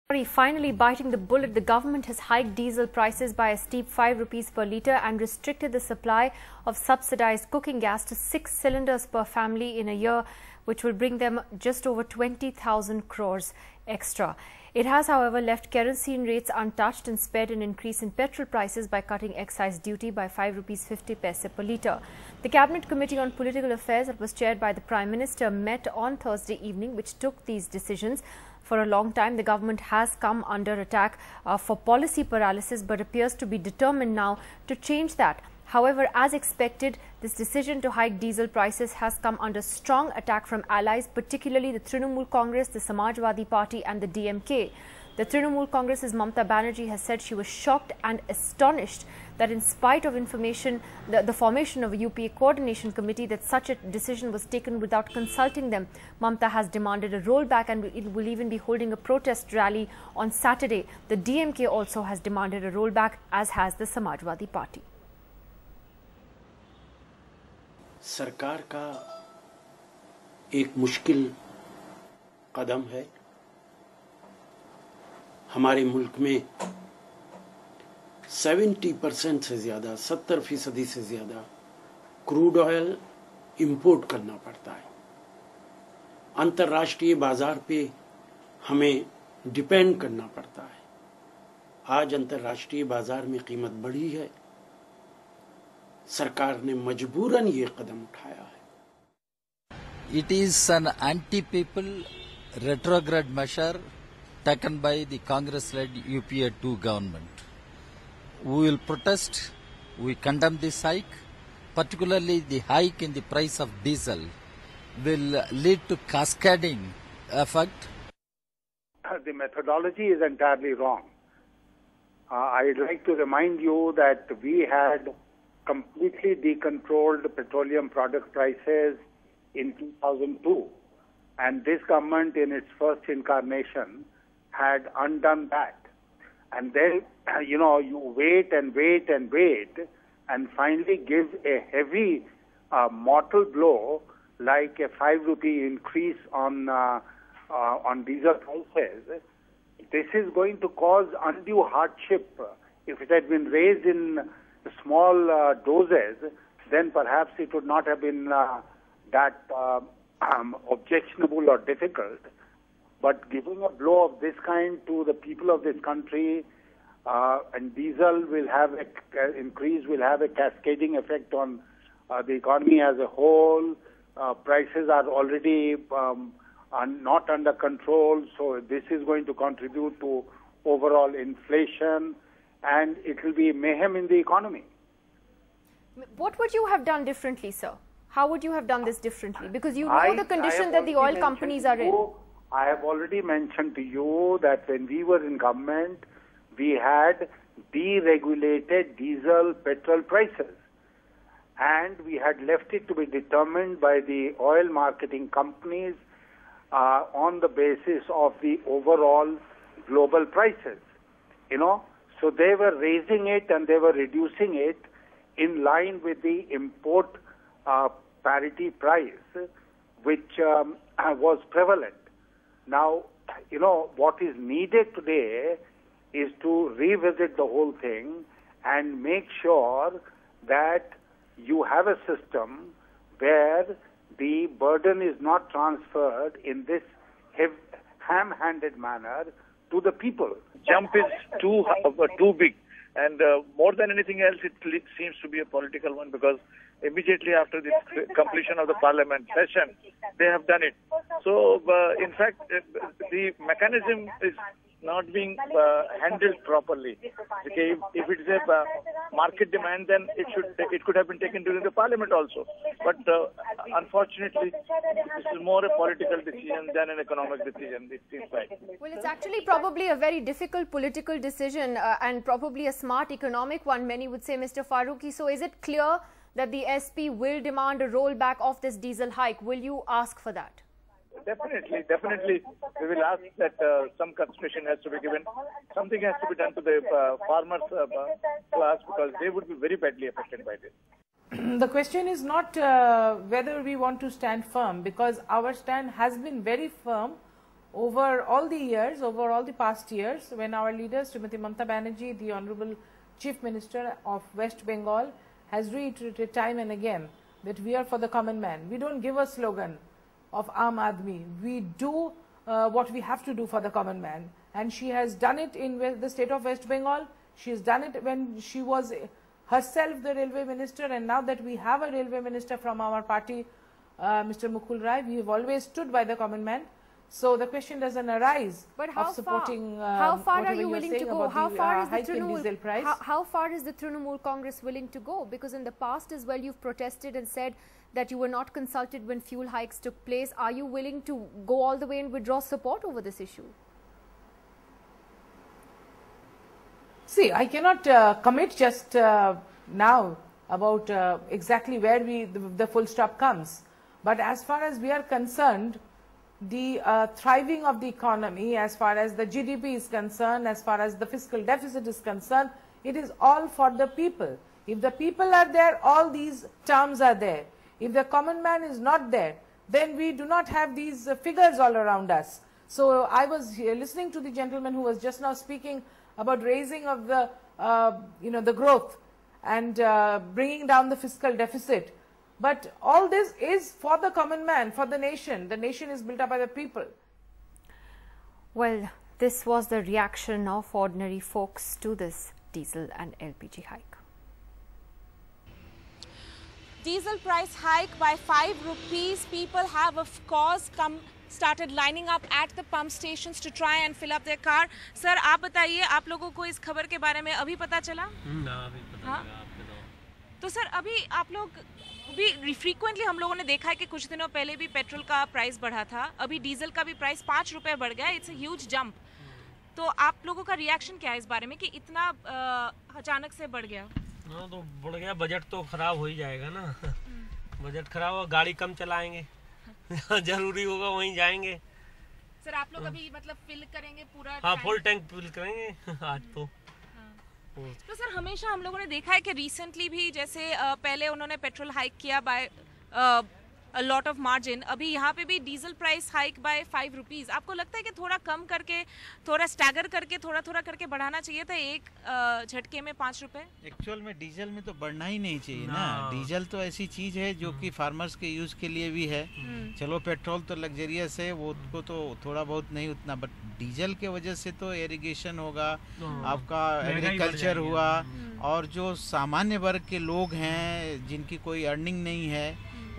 Finally biting the bullet, the government has hiked diesel prices by a steep 5 rupees per litre and restricted the supply of subsidized cooking gas to 6 cylinders per family in a year, which will bring them just over 20,000 crores extra. It has, however, left kerosene rates untouched and spared an increase in petrol prices by cutting excise duty by 5 rupees 50 paise per litre. The Cabinet Committee on Political Affairs that was chaired by the Prime Minister met on Thursday evening, which took these decisions. For a long time, the government has come under attack for policy paralysis, but appears to be determined now to change that. However, as expected, this decision to hike diesel prices has come under strong attack from allies, particularly the Trinamool Congress, the Samajwadi Party and the DMK. The Trinamool Congress's Mamata Banerjee has said she was shocked and astonished that in spite of information, the formation of a UPA coordination committee, that such a decision was taken without consulting them. Mamata has demanded a rollback and it will even be holding a protest rally on Saturday. The DMK also has demanded a rollback, as has the Samajwadi Party. सरकार का एक मुश्किल कदम है। हमारे मुल्क में 70% से ज़्यादा 70% से ज़्यादा क्रूड ऑयल इंपोर्ट करना पड़ता है। अंतर्राष्ट्रीय बाजार पे हमें डिपेंड करना पड़ता है। आज अंतर्राष्ट्रीय बाजार में कीमत बढ़ी है। सरकार ने मजबूरन ये कदम उठाया है। It is an anti-people retrograde measure taken by the Congress-led UPA 2 government. We will protest, we condemn this hike, particularly the hike in the price of diesel will lead to cascading effect. The methodology is entirely wrong. I'd like to remind you that we had completely decontrolled petroleum product prices in 2002, and this government in its first incarnation had undone that. And then, you wait and wait and wait, and finally give a heavy mortal blow like a 5 rupee increase on diesel prices. This is going to cause undue hardship. If it had been raised in small doses, then perhaps it would not have been that objectionable or difficult. But giving a blow of this kind to the people of this country, and diesel will have increase will have a cascading effect on the economy as a whole. Prices are already not under control, so this is going to contribute to overall inflation, and it will be mayhem in the economy. What would you have done differently, sir? How would you have done this differently? Because you know the condition that the oil companies are in. I have already mentioned to you that when we were in government, we had deregulated diesel petrol prices, and we had left it to be determined by the oil marketing companies on the basis of the overall global prices. So they were raising it and they were reducing it in line with the import parity price, which was prevalent. Now, what is needed today is to revisit the whole thing and make sure that you have a system where the burden is not transferred in this ham-handed manner to the people. Jump is too big, and more than anything else, it seems to be a political one, because immediately after the completion of the parliament session, they have done it. So, in fact, the mechanism is not being handled properly. Okay, if it is a market demand, then it could have been taken during the parliament also. But unfortunately, this is more a political decision than an economic decision, it seems like. Well, it's actually probably a very difficult political decision and probably a smart economic one, many would say, Mr. Farooqi. So is it clear that the SP will demand a rollback of this diesel hike? Will you ask for that? Definitely. We will ask that some concession has to be given. Something has to be done to the farmers class, because they would be very badly affected by this. The question is not whether we want to stand firm, because our stand has been very firm over all the years, over all the past years, when our leaders, Srimati Mamata Banerjee, the Honorable Chief Minister of West Bengal, has reiterated time and again that we are for the common man. We don't give a slogan of Aam Aadmi. We do what we have to do for the common man. And she has done it in the state of West Bengal. She has done it when she was herself the railway minister, and now that we have a railway minister from our party, Mr. Mukul Rai, we have always stood by the common man. So the question doesn't arise of supporting how far are you willing to go? How far is the Trinamool? How far is the Trinamool Congress willing to go? Because in the past as well, you've protested and said that you were not consulted when fuel hikes took place. Are you willing to go all the way and withdraw support over this issue? See, I cannot commit just now about exactly where the full stop comes. But as far as we are concerned, the thriving of the economy, as far as the GDP is concerned, as far as the fiscal deficit is concerned, it is all for the people. If the people are there, all these terms are there. If the common man is not there, then we do not have these figures all around us. So I was listening to the gentleman who was just now speaking about raising of the, the growth and bringing down the fiscal deficit. But all this is for the common man, for the nation. The nation is built up by the people. Well, this was the reaction of ordinary folks to this diesel and LPG hike. Diesel price hike by 5 rupees. People have, of course, started lining up at the pump stations to try and fill up their car. Sir, आप बताइए, आप लोगों को इस खबर के बारे में अभी पता चला? ना, अभी पता लगा आपको। तो सर, अभी आप लोग भी फ्रीक्वेंटली हम लोगों ने देखा है कि कुछ दिनों पहले भी पेट्रोल का प्राइस बढ़ा था, अभी डीजल का भी प्राइस 5 रुपए बढ़ गया। It's a huge jump. तो आप लोगों का रिएक्शन क्या है इस बारे में कि इतना अचानक से बढ़ गया? हाँ, तो बढ़ गया, बजट तो खराब हो ही जाएगा ना। बजट खराब हो, गाड़ी कम चलाएंगे, जरूरी होगा वहीं जाएंगे। सर, आप लोग अभी मतलब फिल करेंगे पूरा? हाँ, फुल टैंक फिल करेंगे आज तो। तो सर, हमेशा हम लोगों ने देखा है कि रिसेंटली भी जैसे पहले उन्होंने पेट्रोल हाइक किया by a lot of margin, अभी यहाँ पे भी diesel price hike by 5 rupees. आपको लगता है कि थोड़ा कम करके, थोड़ा स्टैगर करके, थोड़ा थोड़ा करके बढ़ाना चाहिए था एक झटके में 5 रुपए? एक्चुअल में डीजल में तो बढ़ना ही नहीं चाहिए ना। डीजल तो ऐसी चीज है जो कि फार्मर्स के यूज के लिए भी है। चलो, पेट्रोल तो लग्जरियस है, वो को तो थोड़ा बहुत नहीं उतना, बट डीजल के वजह से तो इरिगेशन होगा, आपका एग्रीकल्चर हुआ, और जो सामान्य वर्ग के लोग हैं जिनकी कोई अर्निंग नहीं है,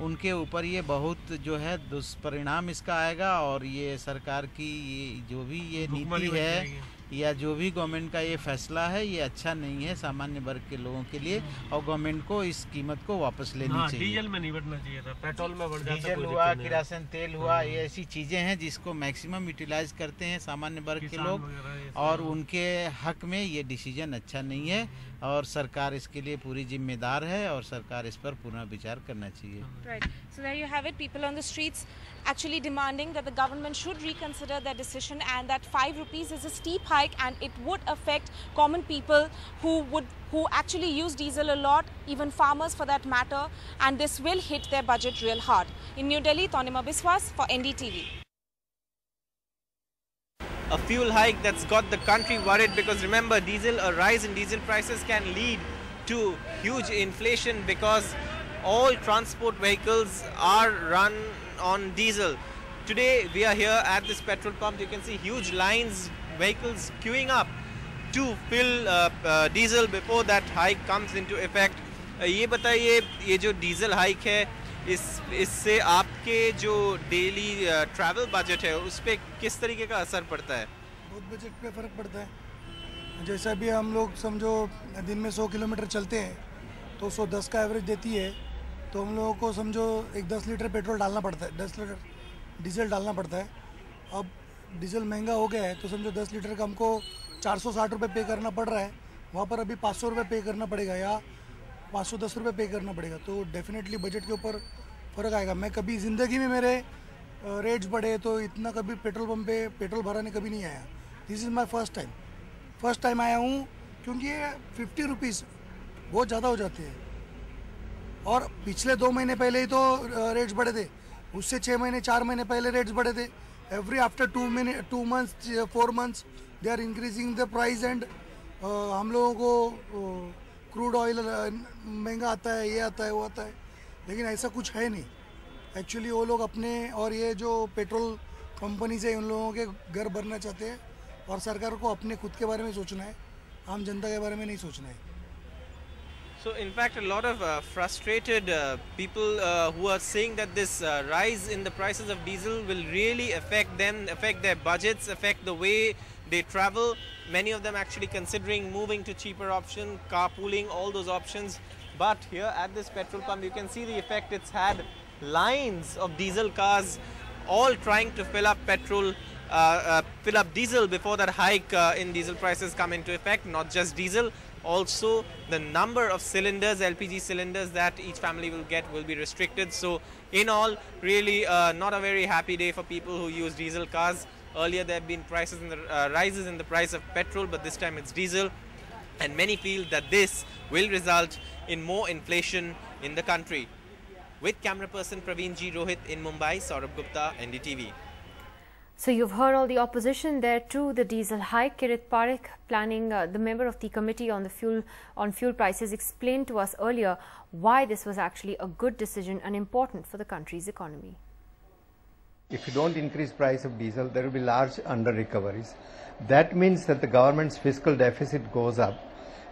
उनके ऊपर ये बहुत जो है दुष्परिणाम इसका आएगा। और ये सरकार की ये जो भी ये नीति है या जो भी गवर्नमेंट का ये फैसला है, ये अच्छा नहीं है सामान्य वर्ग के लोगों के लिए, और गवर्नमेंट को इस कीमत को वापस लेनी चाहिए। डीजल में नहीं बढ़ना चाहिए था, पेट्रोल में बढ़ जाता। डीजल हुआ, किरासन तेल हुआ, ये ऐसी चीजें हैं जिसको मैक्सिमम यूटिलाइज करते हैं सामान्य वर्ग के लोग, और उनके हक में ये डिसीजन अच्छा नहीं है, और सरकार इसके लिए पूरी जिम्मेदार है, और सरकार इस पर पुनः विचार करना चाहिए। Right. So there you have it. People on the streets actually demanding that the government should reconsider their decision, and that 5 rupees is a steep hike, and it would affect common people who actually use diesel a lot, even farmers for that matter, and this will hit their budget real hard. In New Delhi, Tanima Biswas for NDTV. A fuel hike that's got the country worried, because remember, a rise in diesel prices can lead to huge inflation, because all transport vehicles are run on diesel. Today we are here at this petrol pump. You can see huge lines, vehicles queuing up to fill diesel before that hike comes into effect. ये बताइए, ये जो diesel hike है, इससे आपके जो daily travel budget है उस पर किस तरीके का असर पड़ता है? बहुत बजट पे फ़र्क पड़ता है। जैसा भी हम लोग समझो दिन में 100 किलोमीटर चलते हैं तो 110 का एवरेज देती है, तो हम लोगों को समझो 10 लीटर पेट्रोल डालना पड़ता है, 10 लीटर डीजल डालना पड़ता है। अब डीजल महंगा हो गया है तो समझो 10 लीटर का हमको 460 रुपये पे करना पड़ रहा है, वहाँ पर अभी 500 रुपये पे करना पड़ेगा या 510 रुपये पे करना पड़ेगा, तो डेफिनेटली बजट के ऊपर फ़र्क आएगा। मैं कभी ज़िंदगी में मेरे रेट्स बढ़े तो इतना कभी पेट्रोल पंप पे पेट्रोल भराने कभी नहीं आया। This is my first time आया हूँ, क्योंकि ये 50 रुपीज़ बहुत ज़्यादा हो जाते हैं, और पिछले 2 महीने पहले ही तो रेट्स बढ़े थे, उससे 6 महीने 4 महीने पहले रेट्स बढ़े थे, every after 2 months, 4 months, they are increasing the price and हम लोगों को क्रूड ऑयल महंगा आता है, ये आता है, वो आता है, लेकिन ऐसा कुछ है नहीं. एक्चुअली वो लोग अपने और ये जो पेट्रोल कंपनी से उन लोगों के घर भरना चाहते हैं और सरकार को अपने खुद के बारे में सोचना है, आम जनता के बारे में नहीं सोचना है. So in fact a lot of frustrated people who are saying that this rise in the prices of diesel will really affect them, affect their budgets, affect the way they travel. Many of them actually considering moving to cheaper option, carpooling, all those options. But here at this petrol pump you can see the effect it's had. Lines of diesel cars all trying to fill up petrol, fill up diesel before that hike in diesel prices come into effect. Not just diesel, also the number of cylinders, LPG cylinders that each family will get will be restricted. So in all, really not a very happy day for people who use diesel cars. Earlier there have been prices in the rises in the price of petrol, but this time it's diesel, and many feel that this will result in more inflation in the country. With camera person Praveen G. Rohit in Mumbai, Saurabh Gupta, NDTV. So you've heard all the opposition there to the diesel hike. Kirit Parekh, the member of the committee on fuel prices, explained to us earlier why this was actually a good decision and important for the country's economy. If you don't increase price of diesel, there will be large under-recoveries. That means that the government's fiscal deficit goes up.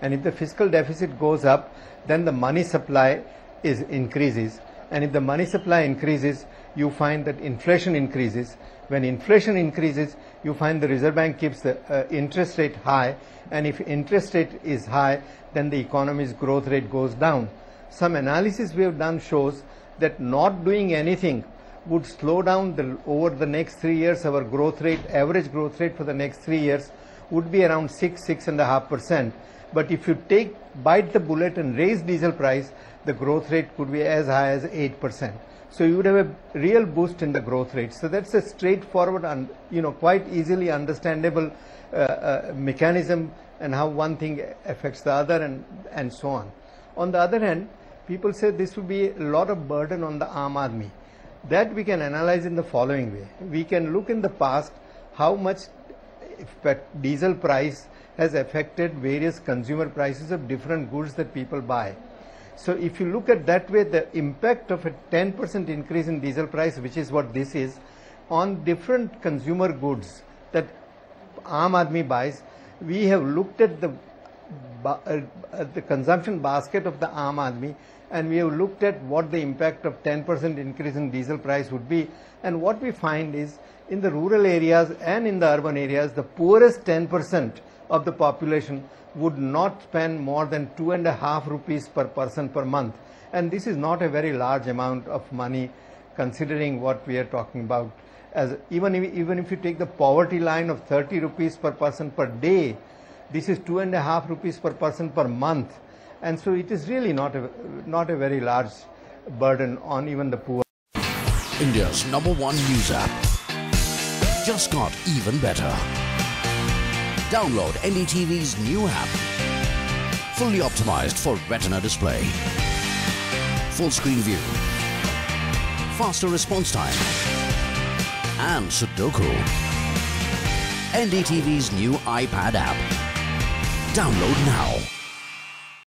And if the fiscal deficit goes up, then the money supply increases. And if the money supply increases, you find that inflation increases. When inflation increases, you find the Reserve Bank keeps the interest rate high. And if interest rate is high, then the economy's growth rate goes down. Some analysis we have done shows that not doing anything would slow down over the next 3 years. Our growth rate, average growth rate for the next 3 years would be around 6.5%. But if you bite the bullet and raise diesel price, the growth rate could be as high as 8%. So you would have a real boost in the growth rate. So that's a straightforward and quite easily understandable mechanism, and how one thing affects the other and so on. On the other hand, people say this would be a lot of burden on the Aam Aadmi. That we can analyze in the following way. We can look in the past how much diesel price has affected various consumer prices of different goods that people buy. So if you look at that way, the impact of a 10% increase in diesel price, which is what this is, on different consumer goods that Aam Aadmi buys, we have looked at the consumption basket of the Aam Aadmi, and we have looked at what the impact of 10% increase in diesel price would be. And what we find is, in the rural areas and in the urban areas, the poorest 10% of the population would not spend more than 2.5 rupees per person per month. And this is not a very large amount of money considering what we are talking about. Even if you take the poverty line of 30 rupees per person per day, this is 2.5 rupees per person per month. And so it is really not a very large burden on even the poor. India's #1 news app just got even better. Download NDTV's new app. Fully optimized for retina display. Full screen view. Faster response time. And Sudoku. NDTV's new iPad app. Download now.